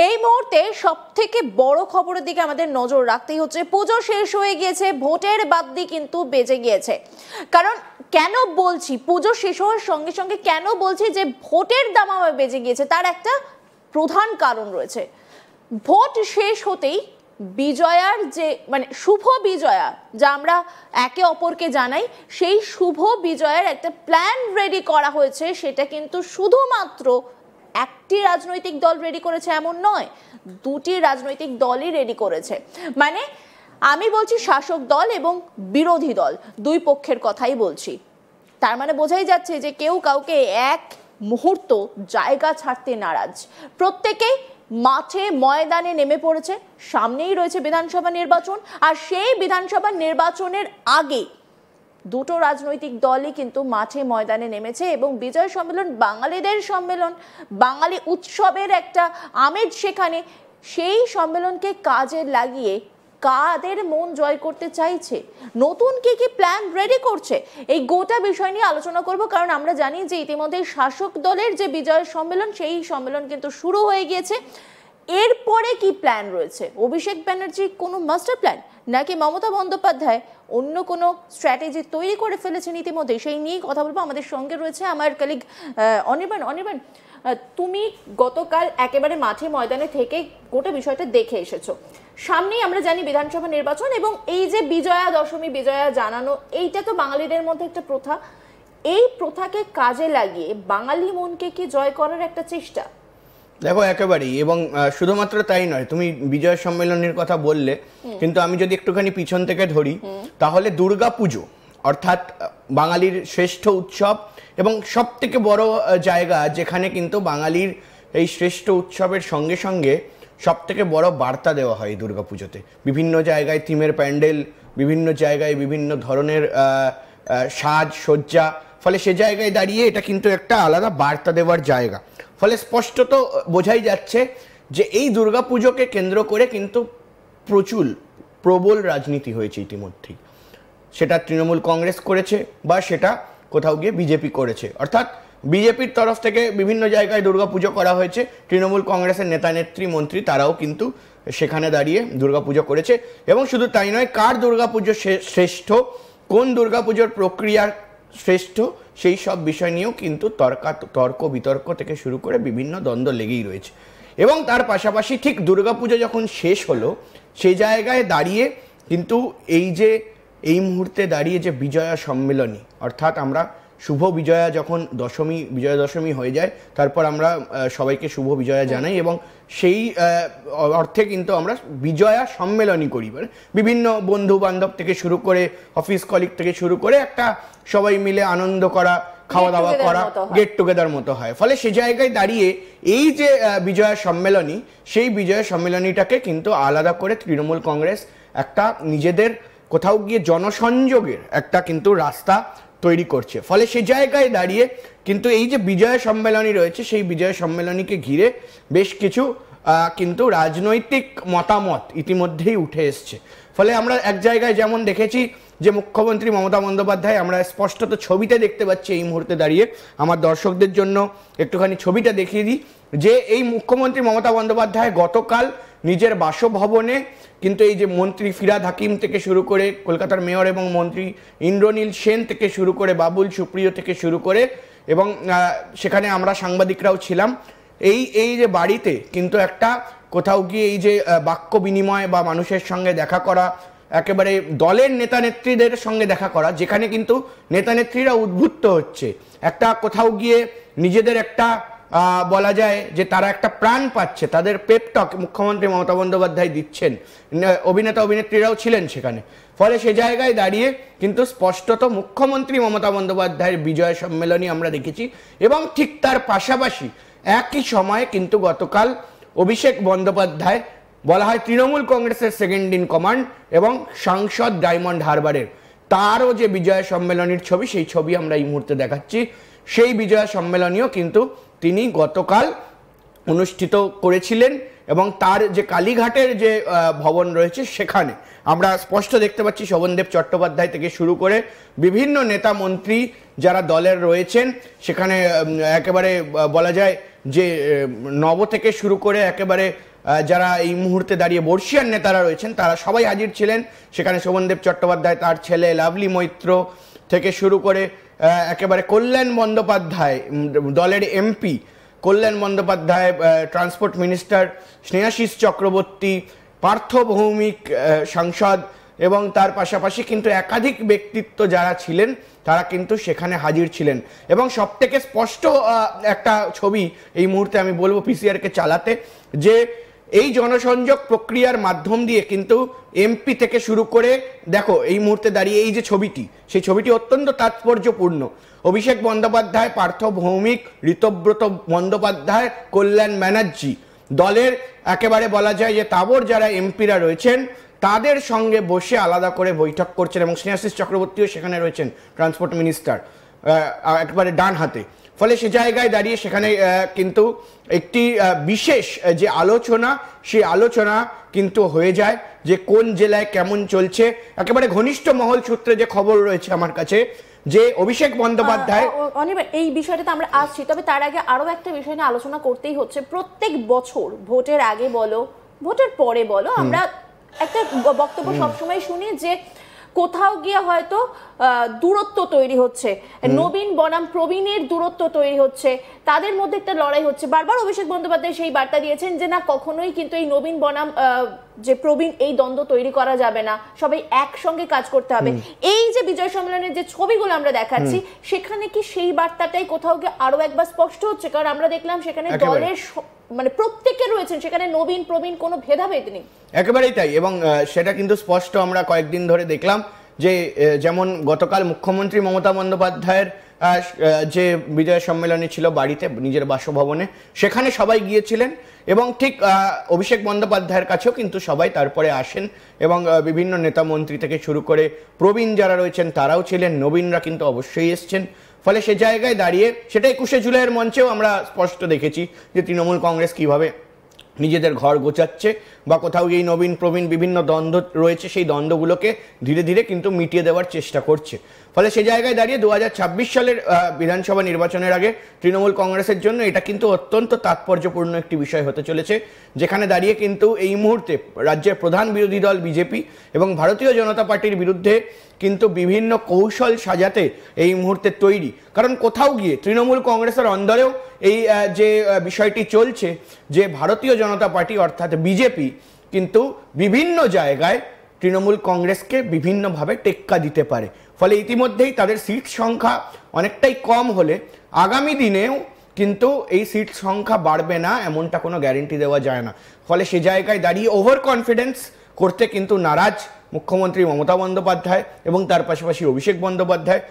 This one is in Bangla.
এই মুহূর্তে সবথেকে বড় খবরের দিকে আমাদের নজর রাখতেই হচ্ছে। পুজো শেষ হয়ে গিয়েছে, ভোটের বাদ্যি কিন্তু বেজে গিয়েছে। কারণ কেন বলছি পুজো শেষ হওয়ার সঙ্গে সঙ্গে কেন বলছি যে ভোটের দামামা বেজে গিয়েছে, তার একটা প্রধান কারণ রয়েছে। ভোট শেষ হতেই বিজয়ার যে শুভ বিজয়া, যা আমরা একে অপরকে জানাই, সেই শুভ বিজয়ার একটা প্ল্যান রেডি করা হয়েছে। সেটা কিন্তু শুধুমাত্র একটি রাজনৈতিক দল রেডি করেছে এমন নয়, দুটি রাজনৈতিক দলই রেডি করেছে। আমি বলছি শাসক দল এবং বিরোধী দল, দুই পক্ষের কথাই বলছি। তার বোঝাই যাচ্ছে যে কেউ কাউকে এক মুহূর্ত জায়গা ছাড়তে নারাজ। প্রত্যেকেই মাঠে ময়দানে নেমে পড়েছে। সামনেই রয়েছে বিধানসভা নির্বাচন, আর সেই বিধানসভা নির্বাচনের আগে দুটো রাজনৈতিক দলই কিন্তু মাঠে ময়দানে নেমেছে এবং বিজয় সম্মেলন বাঙালিদের সম্মেলন, বাঙালি উৎসবের একটা আমেজ সেখানে। সেই সম্মেলনকে কাজে লাগিয়ে কাদের মন জয় করতে চাইছে, নতুন কি কি প্ল্যান রেডি করছে, এই গোটা বিষয় নিয়ে আলোচনা করব। কারণ আমরা জানি যে ইতিমধ্যে শাসক দলের যে বিজয় সম্মেলন, সেই সম্মেলন কিন্তু শুরু হয়ে গিয়েছে। এরপরে কি প্ল্যান রয়েছে? অভিষেক ব্যানার্জি কোনো মাস্টার প্ল্যান, নাকি মমতা বন্দ্যোপাধ্যায় অন্য কোনো স্ট্র্যাটেজি তৈরি করে ফেলেছেন ইতিমধ্যে? সেই নিয়েই কথা বলবো। আমাদের সঙ্গে রয়েছে আমার কলিগ অনির্বাণ। তুমি গতকাল একেবারে মাঠে ময়দানে থেকে গোটা বিষয়টা দেখে এসেছো। সামনেই আমরা জানি বিধানসভা নির্বাচন, এবং এই যে বিজয়া দশমী, বিজয়া জানানো, এইটা তো বাঙালিদের মধ্যে একটা প্রথা। এই প্রথাকে কাজে লাগিয়ে বাঙালি মনকে কি জয় করার একটা চেষ্টা? দেখো, একেবারেই। এবং শুধুমাত্র তাই নয়, তুমি বিজয় সম্মেলনের কথা বললে, কিন্তু আমি যদি একটুখানি পিছন থেকে ধরি, তাহলে দুর্গা পুজো অর্থাৎ বাঙালির শ্রেষ্ঠ উৎসব এবং সব থেকে বড় জায়গা যেখানে কিন্তু বাঙালির এই শ্রেষ্ঠ উৎসবের সঙ্গে সঙ্গে সব থেকে বড় বার্তা দেওয়া হয় দুর্গা পুজোতে। বিভিন্ন জায়গায় থিমের প্যান্ডেল, বিভিন্ন জায়গায় বিভিন্ন ধরনের সাজসজ্জা, ফলে সে জায়গায় দাঁড়িয়ে এটা কিন্তু একটা আলাদা বার্তা দেওয়ার জায়গা। ফলে স্পষ্টত বোঝাই যাচ্ছে যে এই দুর্গা পুজোকে কেন্দ্র করে কিন্তু প্রবল রাজনীতি হয়েছে ইতিমধ্যেই। সেটা তৃণমূল কংগ্রেস করেছে বা সেটা কোথাও গিয়ে বিজেপি করেছে। অর্থাৎ বিজেপির তরফ থেকে বিভিন্ন জায়গায় দুর্গাপুজো করা হয়েছে, তৃণমূল কংগ্রেসের নেতা নেত্রী মন্ত্রী তারাও কিন্তু সেখানে দাঁড়িয়ে দুর্গাপুজো করেছে। এবং শুধু তাই নয়, কার দুর্গাপুজো শ্রেষ্ঠ, কোন দুর্গাপুজোর প্রক্রিয়া শ্রেষ্ঠ, সেই সব বিষয় নিয়েও কিন্তু তর্ক বিতর্ক থেকে শুরু করে বিভিন্ন দ্বন্দ্ব লেগেই রয়েছে। এবং তার পাশাপাশি ঠিক দুর্গাপুজো যখন শেষ হলো, সেই জায়গায় দাঁড়িয়ে কিন্তু এই মুহূর্তে দাঁড়িয়ে যে বিজয়া সম্মেলনী, অর্থাৎ আমরা শুভ বিজয়া যখন বিজয়া দশমী হয়ে যায়, তারপর আমরা সবাইকে শুভ বিজয়া জানাই এবং সেই অর্থে কিন্তু আমরা বিজয়া সম্মেলনী করি। বিভিন্ন বন্ধু বান্ধব থেকে শুরু করে, অফিস কলিগ থেকে শুরু করে একটা সবাই মিলে আনন্দ করা, খাওয়া দাওয়া করা, গেট টুগেদার মতো হয়। ফলে সে জায়গায় দাঁড়িয়ে এই যে বিজয়া সম্মেলনী, সেই বিজয়া সম্মেলনীটাকে কিন্তু আলাদা করে তৃণমূল কংগ্রেস একটা নিজেদের কোথাও গিয়ে জনসংযোগের একটা কিন্তু রাস্তা তৈরি করছে। ফলে সে জায়গায় দাঁড়িয়ে কিন্তু এই যে বিজয়া সম্মেলনী রয়েছে, সেই বিজয়া সম্মেলনীকে ঘিরে বেশ কিছু কিন্তু রাজনৈতিক মতামত ইতিমধ্যেই উঠে এসছে। ফলে আমরা এক জায়গায় যেমন দেখেছি যে মুখ্যমন্ত্রী মমতা বন্দ্যোপাধ্যায়, আমরা স্পষ্টত ছবিতে দেখতে পাচ্ছি এই মুহূর্তে দাঁড়িয়ে, আমার দর্শকদের জন্য একটুখানি ছবিটা দেখিয়ে দিই, যে এই মুখ্যমন্ত্রী মমতা বন্দ্যোপাধ্যায় গতকাল নিজের বাসভবনে কিন্তু এই যে মন্ত্রী ফিরহাদ হাকিম থেকে শুরু করে, কলকাতার মেয়র এবং মন্ত্রী ইন্দ্রনীল সেন থেকে শুরু করে, বাবুল সুপ্রিয় থেকে শুরু করে, এবং সেখানে আমরা সাংবাদিকরাও ছিলাম, এই যে বাড়িতে কিন্তু একটা কোথাও গিয়ে এই যে বাক্য বিনিময় বা মানুষের সঙ্গে দেখা করা, একেবারে দলের নেতা নেত্রীদের সঙ্গে দেখা করা, যেখানে কিন্তু নেতা নেত্রীরা উদ্বুদ্ধ হচ্ছে, একটা কোথাও গিয়ে নিজেদের একটা বলা যায় যে তারা একটা প্রাণ পাচ্ছে, তাদের পেপটক মুখ্যমন্ত্রী মমতা বন্দ্যোপাধ্যায় দিচ্ছেন, অভিনেতা অভিনেত্রীরাও ছিলেন সেখানে। ফলে সে জায়গায় দাঁড়িয়ে কিন্তু স্পষ্টত মুখ্যমন্ত্রী মমতা বন্দ্যোপাধ্যায়ের বিজয় সম্মেলনী আমরা দেখেছি। এবং ঠিক তার পাশাপাশি একই সময়ে কিন্তু গতকাল অভিষেক বন্দ্যোপাধ্যায়, বলা হয় তৃণমূল কংগ্রেসের সেকেন্ড ইন কমান্ড এবং সাংসদ ডায়মন্ড হারবারের, তারও যে বিজয় সম্মেলনীর ছবি, সেই ছবি আমরা এই মুহূর্তে দেখাচ্ছি। সেই বিজয় সম্মেলনীও কিন্তু তিনি গতকাল অনুষ্ঠিত করেছিলেন এবং তার যে কালীঘাটের যে ভবন রয়েছে সেখানে আমরা স্পষ্ট দেখতে পাচ্ছি শোভনদেব চট্টোপাধ্যায় থেকে শুরু করে বিভিন্ন নেতা মন্ত্রী যারা দলের রয়েছেন সেখানে একেবারে বলা যায় যে নব থেকে শুরু করে একেবারে যারা এই মুহূর্তে দাঁড়িয়ে বর্ষিয়ান নেতারা রয়েছেন তারা সবাই হাজির ছিলেন সেখানে শোভনদেব চট্টোপাধ্যায়, তার ছেলে লাভলি মৈত্র থেকে শুরু করে একেবারে কল্যাণ বন্দ্যোপাধ্যায় দলের এমপি, কল্যাণ বন্দ্যোপাধ্যায় ট্রান্সপোর্ট মিনিস্টার, স্নেহাশিস চক্রবর্তী, পার্থ ভৌমিক সাংসদ এবং তার পাশাপাশি কিন্তু একাধিক ব্যক্তিত্ব যারা ছিলেন তারা কিন্তু সেখানে হাজির ছিলেন। এবং সবথেকে স্পষ্ট একটা ছবি এই মুহূর্তে আমি বলবো পিসিআরকে চালাতে, যে এই জনসংযোগ প্রক্রিয়ার মাধ্যম দিয়ে কিন্তু এমপি থেকে শুরু করে দেখো এই মুহূর্তে দাঁড়িয়ে এই যে ছবিটি, সেই ছবিটি অত্যন্ত তাৎপর্যপূর্ণ। অভিষেক বন্দ্যোপাধ্যায়, পার্থ ভৌমিক, ঋতব্রত বন্দ্যোপাধ্যায়, কল্যাণ ব্যানার্জি দলের একেবারে বলা যায় যে তাবর যারা এমপিরা রয়েছেন তাদের সঙ্গে বসে আলাদা করে বৈঠক করছেন এবং স্নেহাশিস চক্রবর্তীও সেখানে রয়েছেন, ট্রান্সপোর্ট মিনিস্টার, একেবারে ডান হাতে। ফলে সে জায়গায় দাঁড়িয়ে সেখানে কিন্তু একটি বিশেষ যে আলোচনা, সেই আলোচনা কিন্তু হয়ে যায় যে কোন জেলায় কেমন চলছে। একেবারে ঘনিষ্ঠ মহল সূত্রে যে খবর রয়েছে আমার কাছে যে অভিষেক বন্দ্যোপাধ্যায়, অনির্বাণ এই বিষয়টাতে আমরা আসছি, তবে তার আগে আরো একটা বিষয় নিয়ে আলোচনা করতেই হচ্ছে। প্রত্যেক বছর ভোটের আগে বলো ভোটের পরে বলো আমরা একটা বক্তব্য সবসময় শুনি যে কোথাও গিয়ে হয়তো দূরত্ব তৈরি হচ্ছে, নবীন বনাম প্রবীণের দূরত্ব তৈরি হচ্ছে, তাদের মধ্যে একটা লড়াই হচ্ছে। বারবার অভিষেক বন্দ্যোপাধ্যায় সেই বার্তা দিয়েছেন যে না, কখনোই কিন্তু এই নবীন বনাম যে প্রবীণ এই দ্বন্দ্ব তৈরি করা যাবে না, সবাই একসঙ্গে কাজ করতে হবে। এই যে বিজয় সম্মেলনের যে ছবিগুলো আমরা দেখাচ্ছি সেখানে কি সেই বার্তাটাই কোথাও গিয়ে আরো একবার স্পষ্ট হচ্ছে? কারণ আমরা দেখলাম সেখানে দলের মানে প্রত্যেকে রয়েছেন, সেখানে নবীন প্রবীণ কোনো ভেদাভেদ নেই। একেবারেই তাই, এবং সেটা কিন্তু স্পষ্ট আমরা কয়েকদিন ধরে দেখলাম যে যেমন গতকাল মুখ্যমন্ত্রী মমতা বন্দ্যোপাধ্যায়ের যে বিজয় সম্মেলনী ছিল বাড়িতে, নিজের বাসভবনে, সেখানে সবাই গিয়েছিলেন এবং ঠিক অভিষেক বন্দ্যোপাধ্যায়ের কাছেও কিন্তু সবাই তারপরে আসেন এবং বিভিন্ন নেতা মন্ত্রী থেকে শুরু করে প্রবীণ যারা রয়েছেন তারাও ছিলেন, নবীনরা কিন্তু অবশ্যই এসছেন। ফলে সে জায়গায় দাঁড়িয়ে সেটা 21শে জুলাইয়ের মঞ্চেও আমরা স্পষ্ট দেখেছি যে তৃণমূল কংগ্রেস কিভাবে নিজেদের ঘর গোছাচ্ছে বা কোথাও এই নবীন প্রবীণ বিভিন্ন দ্বন্দ্ব রয়েছে সেই দ্বন্দ্বগুলোকে ধীরে ধীরে কিন্তু মিটিয়ে দেওয়ার চেষ্টা করছে। ফলে সে জায়গায় দাঁড়িয়ে 2026 সালের বিধানসভা নির্বাচনের আগে তৃণমূল কংগ্রেসের জন্য এটা কিন্তু অত্যন্ত তাৎপর্যপূর্ণ একটি বিষয় হতে চলেছে, যেখানে দাঁড়িয়ে কিন্তু এই মুহূর্তে রাজ্যের প্রধান বিরোধী দল বিজেপি এবং ভারতীয় জনতা পার্টির বিরুদ্ধে কিন্তু বিভিন্ন কৌশল সাজাতে এই মুহূর্তে তৈরি। কারণ কোথাও গিয়ে তৃণমূল কংগ্রেসের অন্দরেও এই যে বিষয়টি চলছে যে ভারতীয় জনতা পার্টি অর্থাৎ বিজেপি কিন্তু বিভিন্ন জায়গায় তৃণমূল কংগ্রেসকে বিভিন্নভাবে টেক্কা দিতে পারে। ফলে ইতিমধ্যেই তাদের সিট সংখ্যা অনেকটাই কম হলে আগামী দিনেও কিন্তু এই সিট সংখ্যা বাড়বে না এমনটা কোনো গ্যারেন্টি দেওয়া যায় না। ফলে সে জায়গায় দাঁড়িয়ে ওভার কনফিডেন্স করতে কিন্তু নারাজ মুখ্যমন্ত্রী মমতা বন্দ্যোপাধ্যায় এবং তার পাশাপাশি অভিষেক বন্দ্যোপাধ্যায়।